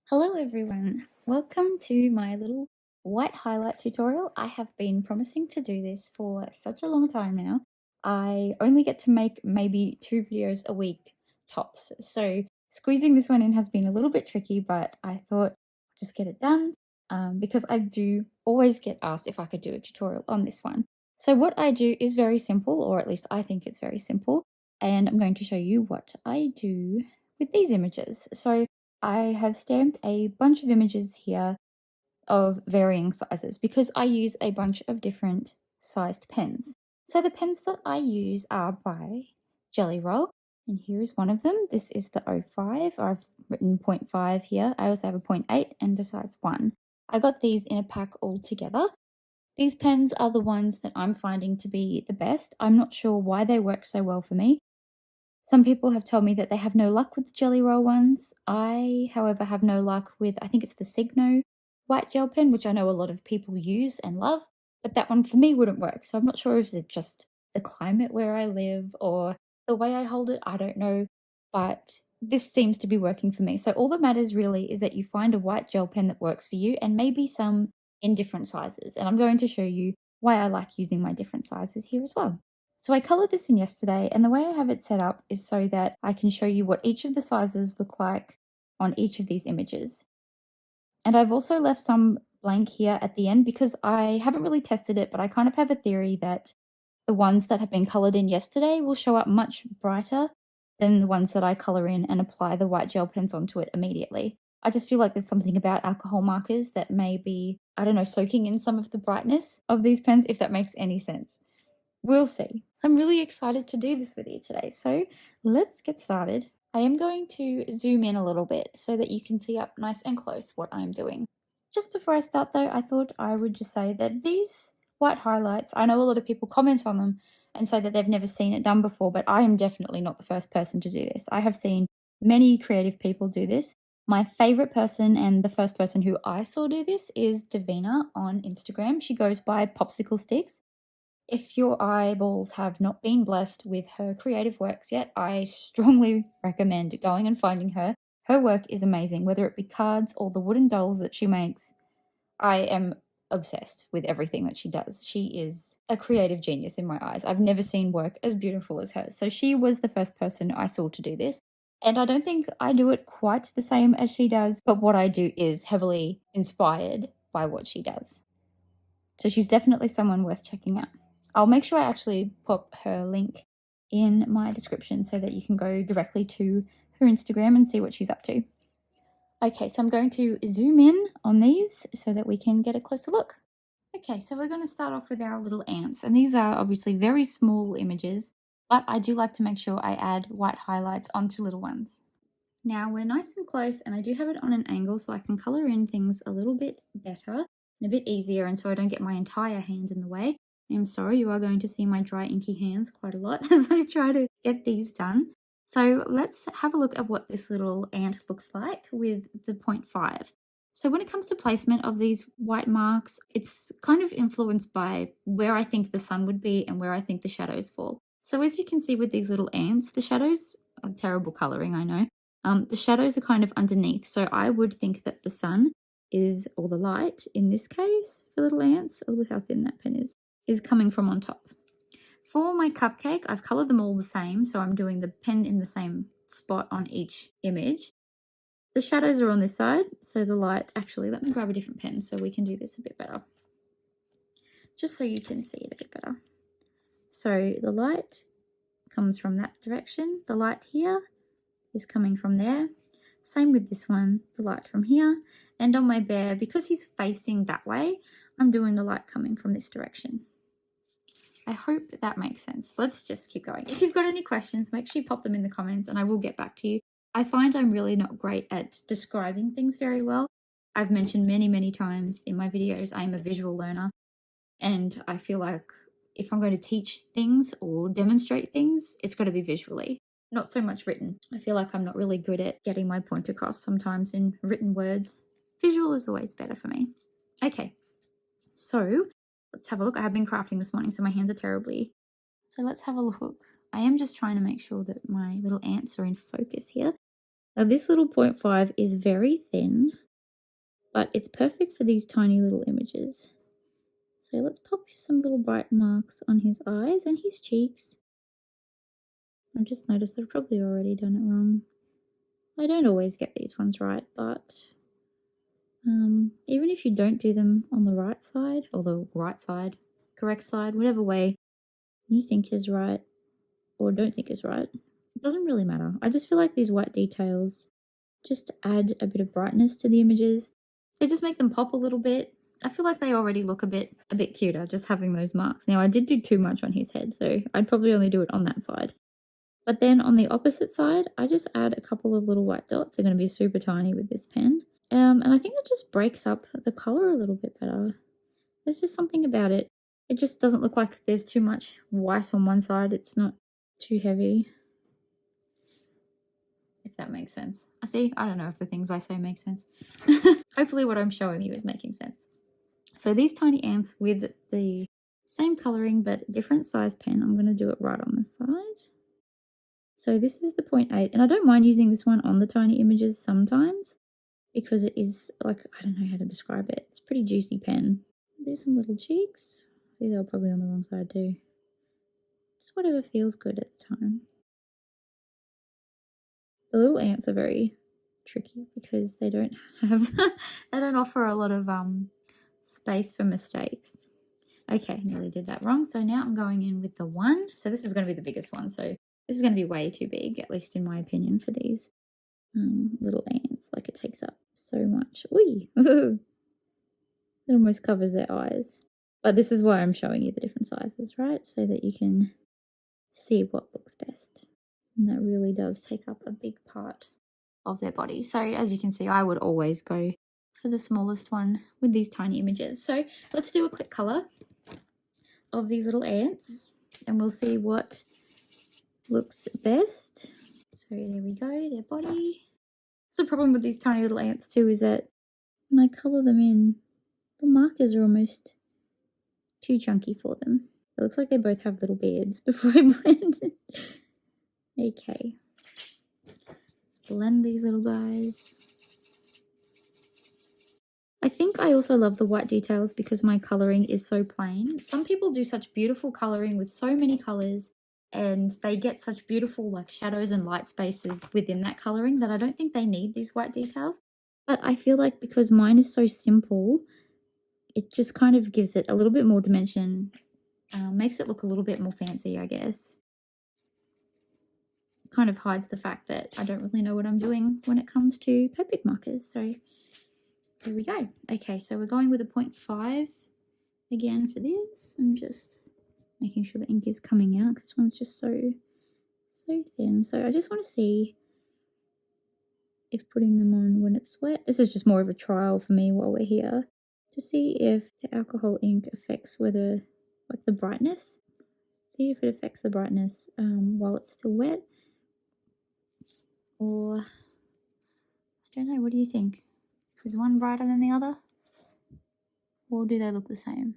Hello everyone, welcome to my little white highlight tutorial. I have been promising to do this for such a long time now. I only get to make maybe 2 videos a week tops, so squeezing this one in has been a little bit tricky, but I thought I'd just get it done because I do always get asked if I could do a tutorial on this one. So what I do is very simple, or at least I think it's very simple, and I'm going to show you what I do with these images. So I have stamped a bunch of images here of varying sizes because I use a bunch of different sized pens. So the pens that I use are by Jelly Roll, and here is one of them. This is the 05. I've written 0.5 here. I also have a 0.8 and a size 1. I got these in a pack all together. These pens are the ones that I'm finding to be the best. I'm not sure why they work so well for me. Some people have told me that they have no luck with the Jelly Roll ones. I, however, have no luck with, I think it's the Signo white gel pen, which I know a lot of people use and love, but that one for me wouldn't work. So I'm not sure if it's just the climate where I live or the way I hold it. I don't know, but this seems to be working for me. So all that matters really is that you find a white gel pen that works for you and maybe some in different sizes. And I'm going to show you why I like using my different sizes here as well. So I coloured this in yesterday, and the way I have it set up is so that I can show you what each of the sizes look like on each of these images. And I've also left some blank here at the end because I haven't really tested it, but I kind of have a theory that the ones that have been coloured in yesterday will show up much brighter than the ones that I colour in and apply the white gel pens onto it immediately. I just feel like there's something about alcohol markers that may be, I don't know, soaking in some of the brightness of these pens, if that makes any sense. We'll see. I'm really excited to do this with you today, so let's get started. I am going to zoom in a little bit so that you can see up nice and close what I'm doing. Just before I start though, I thought I would just say that these white highlights, I know a lot of people comment on them and say that they've never seen it done before, but I am definitely not the first person to do this. I have seen many creative people do this. My favorite person and the first person who I saw do this is Davina on Instagram. She goes by Popsicle Sticks. If your eyeballs have not been blessed with her creative works yet, I strongly recommend going and finding her. Her work is amazing, whether it be cards or the wooden dolls that she makes. I am obsessed with everything that she does. She is a creative genius in my eyes. I've never seen work as beautiful as hers. So she was the first person I saw to do this. And I don't think I do it quite the same as she does, but what I do is heavily inspired by what she does. So she's definitely someone worth checking out. I'll make sure I actually pop her link in my description so that you can go directly to her Instagram and see what she's up to. Okay, so I'm going to zoom in on these so that we can get a closer look. Okay, so we're going to start off with our little ants, and these are obviously very small images, but I do like to make sure I add white highlights onto little ones. Now we're nice and close, and I do have it on an angle so I can colour in things a little bit better and a bit easier, and so I don't get my entire hand in the way. I'm sorry, you are going to see my dry inky hands quite a lot as I try to get these done. So let's have a look at what this little ant looks like with the 0.5. So when it comes to placement of these white marks, it's kind of influenced by where I think the sun would be and where I think the shadows fall. So as you can see with these little ants, the shadows are terrible colouring, I know. The shadows are kind of underneath, so I would think that the sun is, or the light in this case for little ants, oh look how thin that pen is coming from on top. For my cupcake, I've coloured them all the same, so I'm doing the pen in the same spot on each image. The shadows are on this side, so the light, actually let me grab a different pen so we can do this a bit better. Just so you can see it a bit better. So the light comes from that direction, the light here is coming from there. Same with this one, the light from here. And on my bear, because he's facing that way, I'm doing the light coming from this direction. I hope that makes sense. Let's just keep going. If you've got any questions, make sure you pop them in the comments and I will get back to you. I find I'm really not great at describing things very well. I've mentioned many times in my videos I'm a visual learner, and I feel like if I'm going to teach things or demonstrate things, it's got to be visually, not so much written. I feel like I'm not really good at getting my point across sometimes in written words. Visual is always better for me. Okay, so let's have a look. I have been crafting this morning, so my hands are terribly. So let's have a look. I am just trying to make sure that my little ants are in focus here. Now this little 0.5 is very thin, but it's perfect for these tiny little images. So let's pop some little bright marks on his eyes and his cheeks. I've just noticed I've probably already done it wrong. I don't always get these ones right, but even if you don't do them on the right side, or the right side, correct side, whatever way you think is right or don't think is right, it doesn't really matter. I just feel like these white details just add a bit of brightness to the images. They just make them pop a little bit. I feel like they already look a bit cuter just having those marks. Now I did do too much on his head, so I'd probably only do it on that side. But then on the opposite side, I just add a couple of little white dots. They're going to be super tiny with this pen. And I think it just breaks up the color a little bit better. There's just something about it. It just doesn't look like there's too much white on one side. It's not too heavy. If that makes sense. I don't know if the things I say make sense. Hopefully what I'm showing you is making sense. So these tiny ants with the same colouring but different size pen, I'm going to do it right on the side. So this is the 0.8, and I don't mind using this one on the tiny images sometimes because it is, like, I don't know how to describe it. It's a pretty juicy pen. Do some little cheeks. See, they're probably on the wrong side too. Just whatever feels good at the time. The little ants are very tricky because they don't have they don't offer a lot of space for mistakes. Okay, nearly did that wrong. So now I'm going in with the 1. So this is going to be the biggest one. So this is going to be way too big, at least in my opinion, for these little ants. Like, it takes up so much. Ooh, it almost covers their eyes. But this is why I'm showing you the different sizes, right? So that you can see what looks best. And that really does take up a big part of their body. So as you can see, I would always go for the smallest one with these tiny images. So let's do a quick colour of these little ants and we'll see what looks best. So there we go, their body. So the problem with these tiny little ants too is that when I colour them in, the markers are almost too chunky for them. It looks like they both have little beards before I blend. Okay. Let's blend these little guys. I think I also love the white details because my colouring is so plain. Some people do such beautiful colouring with so many colours and they get such beautiful like shadows and light spaces within that colouring that I don't think they need these white details. But I feel like because mine is so simple, it just kind of gives it a little bit more dimension, makes it look a little bit more fancy, I guess. Kind of hides the fact that I don't really know what I'm doing when it comes to Copic markers. So there we go. Okay, so we're going with a 0.5 again for this. I'm just making sure the ink is coming out because this one's just so thin. So I just want to see if putting them on when it's wet. This is just more of a trial for me while we're here to see if the alcohol ink affects whether, like, the brightness. See if it affects the brightness while it's still wet. Or, I don't know, what do you think? Is one brighter than the other? Or do they look the same?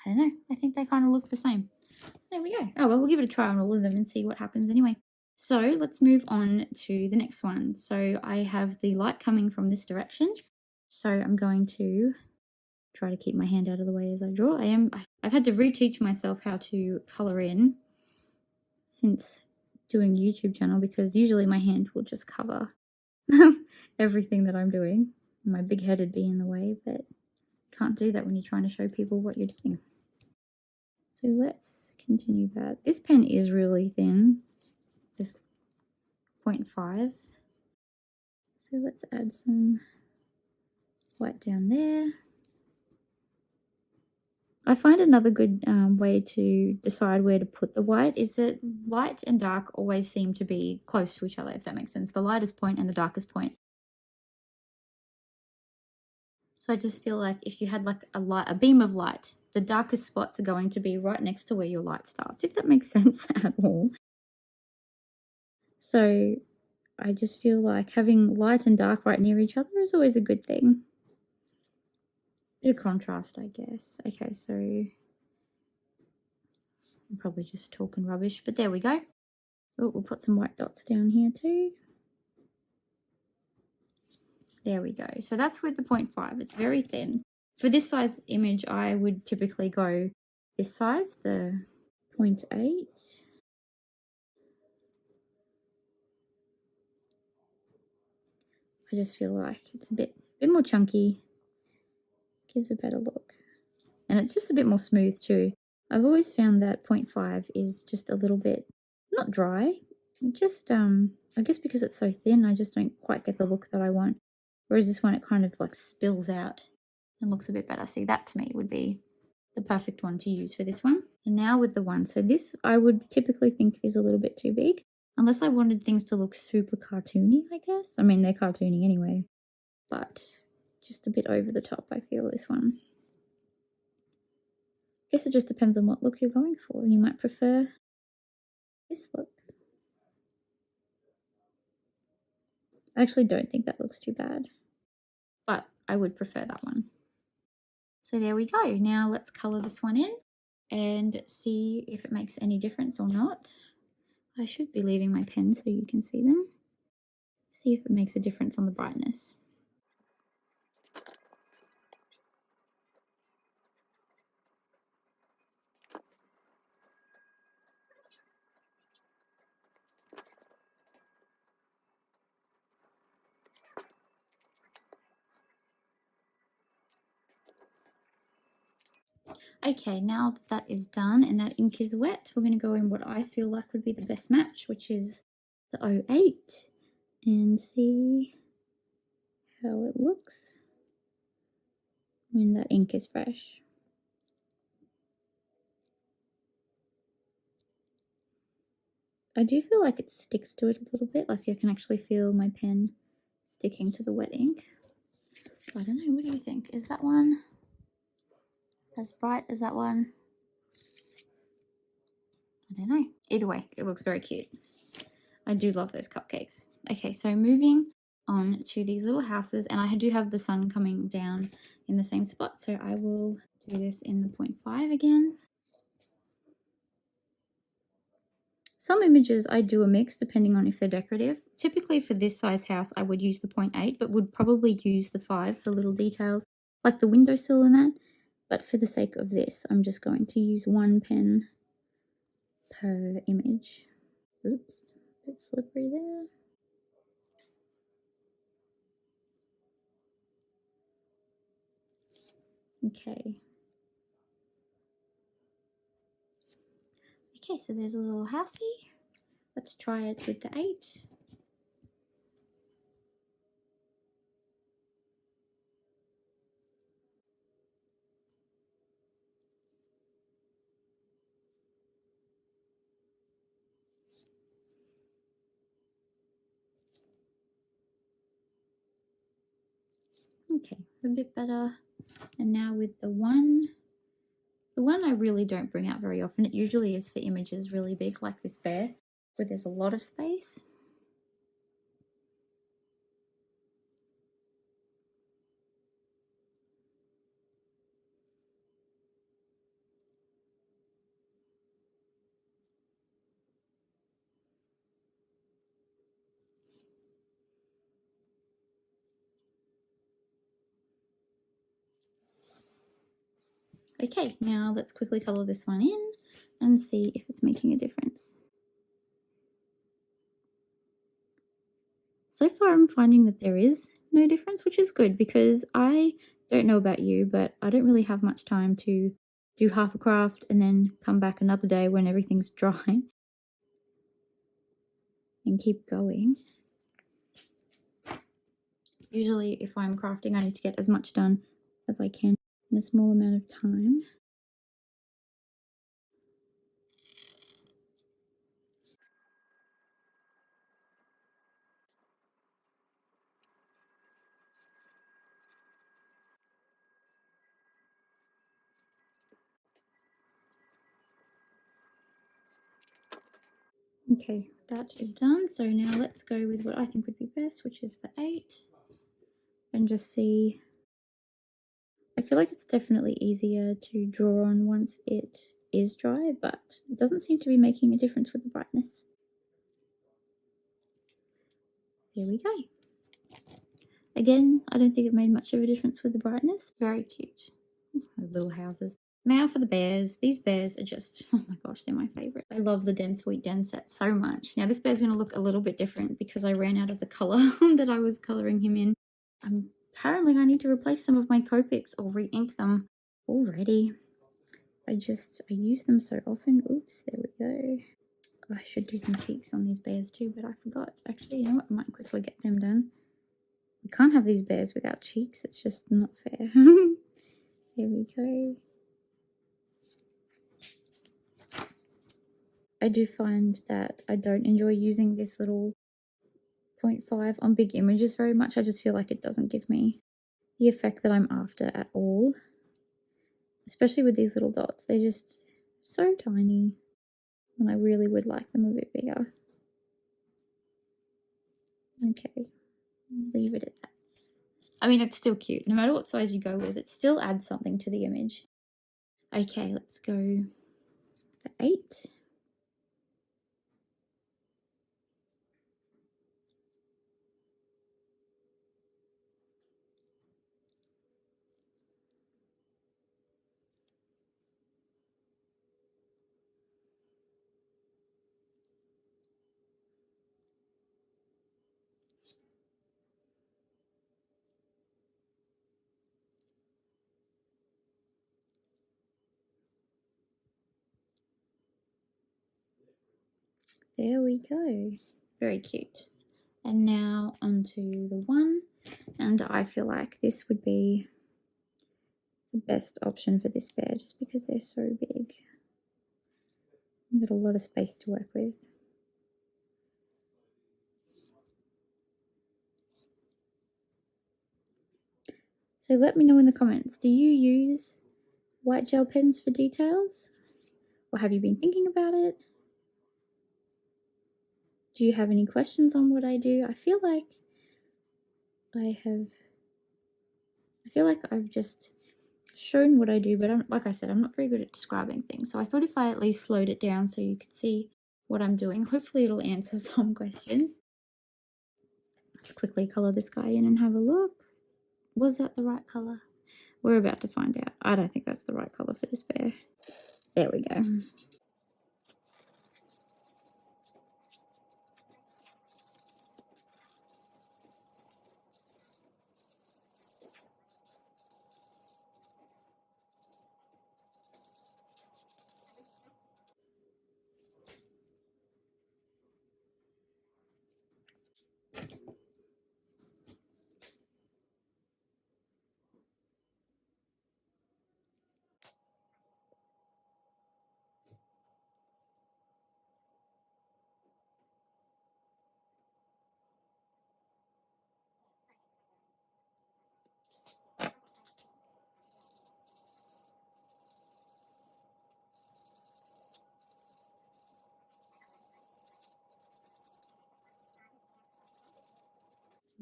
I don't know. I think they kind of look the same. There we go. Oh, well, we'll give it a try on all of them and see what happens anyway. So let's move on to the next one. So I have the light coming from this direction. So I'm going to try to keep my hand out of the way as I draw. I've had to reteach myself how to colour in since doing a YouTube channel because usually my hand will just cover everything that I'm doing. My big head would be in the way, but can't do that when you're trying to show people what you're doing. So let's continue that. This pen is really thin, this 0.5. So let's add some white down there. I find another good way to decide where to put the white is that light and dark always seem to be close to each other, if that makes sense. The lightest point and the darkest point. So I just feel like if you had like a beam of light, the darkest spots are going to be right next to where your light starts, if that makes sense at all. So I just feel like having light and dark right near each other is always a good thing. Bit of contrast, I guess. Okay, so I'm probably just talking rubbish, but there we go. Oh, we'll put some white dots down here too. There we go. So that's with the 0.5. It's very thin. For this size image, I would typically go this size, the 0.8. I just feel like it's a bit more chunky. Gives a better look. And it's just a bit more smooth too. I've always found that 0.5 is just a little bit, not dry, just, I guess because it's so thin, I just don't quite get the look that I want. Whereas this one, it kind of like spills out and looks a bit better. See, that to me would be the perfect one to use for this one. And now with the one, so this I would typically think is a little bit too big, unless I wanted things to look super cartoony, I guess. I mean, they're cartoony anyway, but just a bit over the top, I feel, this one. I guess it just depends on what look you're going for. You might prefer this look. I actually don't think that looks too bad, but I would prefer that one. So there we go. Now let's color this one in and see if it makes any difference or not. I should be leaving my pen so you can see them. See if it makes a difference on the brightness. Okay, now that is done and that ink is wet, we're going to go in what I feel like would be the best match, which is the 08, and see how it looks when that ink is fresh. I do feel like it sticks to it a little bit, like I can actually feel my pen sticking to the wet ink. I don't know, what do you think? Is that one as bright as that one? I don't know. Either way, it looks very cute. I do love those cupcakes. Okay, so moving on to these little houses, and I do have the sun coming down in the same spot, so I will do this in the 0.5 again. Some images I do a mix depending on if they're decorative. Typically for this size house I would use the 0.8, but would probably use the 5 for little details like the windowsill and that. But for the sake of this, I'm just going to use one pen per image. Oops, a bit slippery there. Okay. Okay, so there's a little housey. Let's try it with the 8. Okay, a bit better. And now with the 1. The 1 I really don't bring out very often. It usually is for images really big like this bear, where there's a lot of space. Okay, now let's quickly color this one in and see if it's making a difference. So far I'm finding that there is no difference, which is good because I don't know about you, but I don't really have much time to do half a craft and then come back another day when everything's dry and keep going. Usually if I'm crafting, I need to get as much done as I can in a small amount of time. Okay, that is done. So now let's go with what I think would be best, which is the 8, and just see. I feel like it's definitely easier to draw on once it is dry, but it doesn't seem to be making a difference with the brightness. there we go. Again, I don't think it made much of a difference with the brightness. Very cute. Little houses. Now for the bears. These bears are just, oh my gosh, they're my favorite. I love the Den Sweet Den set so much. Now this bear's going to look a little bit different because I ran out of the color that I was coloring him in. Apparently I need to replace some of my Copics or re-ink them already. I use them so often. Oops, there we go. Oh, I should do some cheeks on these bears too, but I forgot. Actually, you know what? I might quickly get them done. We can't have these bears without cheeks. It's just not fair. There we go. I do find that I don't enjoy using this little 0.5 on big images very much. I just feel like it doesn't give me the effect that I'm after at all. Especially with these little dots. They're just so tiny. And I really would like them a bit bigger. Okay, leave it at that. I mean, it's still cute. No matter what size you go with, it still adds something to the image. Okay, let's go for 8. There we go. Very cute. And now onto the 1. And I feel like this would be the best option for this bear just because they're so big. You've got a lot of space to work with. So let me know in the comments, do you use white gel pens for details? Or have you been thinking about it? Do you have any questions on what I do? I feel like I've just shown what I do, but like I said, I'm not very good at describing things. So I thought if I at least slowed it down so you could see what I'm doing, hopefully it'll answer some questions. Let's quickly color this guy in and have a look. Was that the right color? We're about to find out. I don't think that's the right color for this bear. There we go.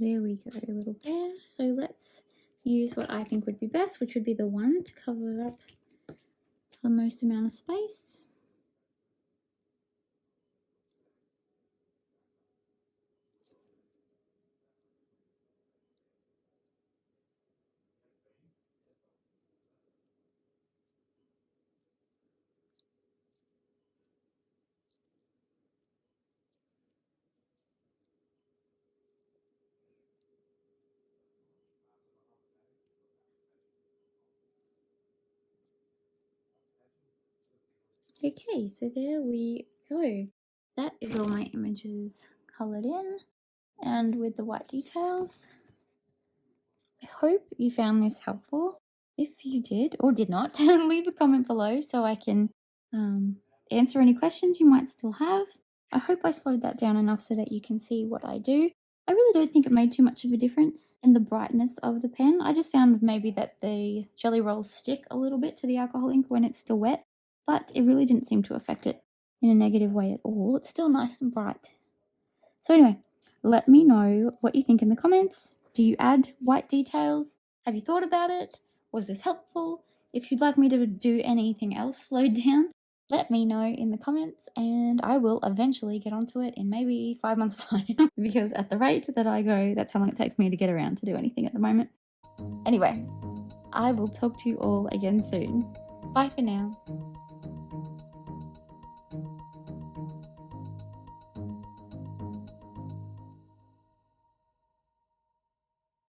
There we go, little bear. So let's use what I think would be best, which would be the 1 to cover up the most amount of space. Okay, so there we go. That is all my images colored in and with the white details. I hope you found this helpful. If you did or did not, leave a comment below so I can answer any questions you might still have. I hope I slowed that down enough so that you can see what I do. I really don't think it made too much of a difference in the brightness of the pen. I just found maybe that the jelly rolls stick a little bit to the alcohol ink when it's still wet, but it really didn't seem to affect it in a negative way at all. It's still nice and bright. So anyway, let me know what you think in the comments. Do you add white details? Have you thought about it? Was this helpful? If you'd like me to do anything else slowed down, let me know in the comments and I will eventually get onto it in maybe 5 months' time because at the rate that I go, that's how long it takes me to get around to do anything at the moment. Anyway, I will talk to you all again soon. Bye for now.